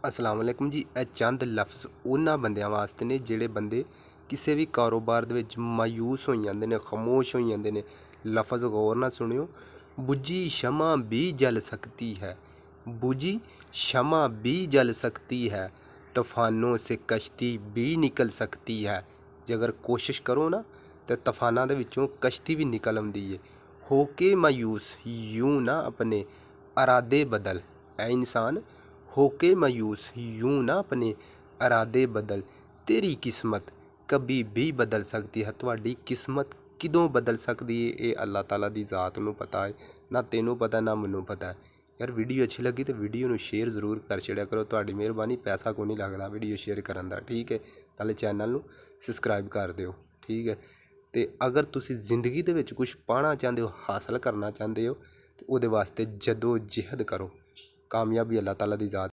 अस्सलाम वालेकुम जी। ਇਹ ਚੰਦ ਲਫ਼ਜ਼ ਉਹਨਾਂ ਬੰਦਿਆਂ ਵਾਸਤੇ ਨੇ ਜਿਹੜੇ ਬੰਦੇ ਕਿਸੇ ਵੀ ਕਾਰੋਬਾਰ ਦੇ ਵਿੱਚ ਮਾਯੂਸ ਹੋ ਜਾਂਦੇ ਨੇ, ਖਾਮੋਸ਼ ਹੋ ਜਾਂਦੇ ਨੇ। ਲਫ਼ਜ਼ ਗੌਰ ਨਾਲ ਸੁਣਿਓ। बुझी शमा भी जल सकती है, बुझी शमा भी जल सकती है, तूफानों से कश्ती भी निकल सकती है। जे अगर कोशिश करो ना तो तूफाना दे विचों कश्ती भी निकल आती है। होके मायूस यूं ना अपने इरादे बदल, ऐ इंसान होके मायूस यूं ना अपने इरादे बदल, तेरी किस्मत कभी भी बदल सकती है। तुहाडी किस्मत किदों बदल सकती है ये अल्लाह ताला दी ज़ात नूं पता है, ना तेनों पता ना मैनूं पता है। यार वीडियो अच्छी लगी तो वीडियो नूं शेयर जरूर कर छड़िया करो। तुहाडी मेहरबानी, पैसा कोई नहीं लगता वीडियो शेयर करन दा, ठीक है। नाले चैनल नूं सबसक्राइब कर दिओ, ठीक है। तो अगर तुसीं जिंदगी दे विच कुछ पाना चाहते हो, हासिल करना चाहते हो, तो उहदे वास्ते जदोजहद करो। कामयाबी अल्लाह ताला दी ज़ात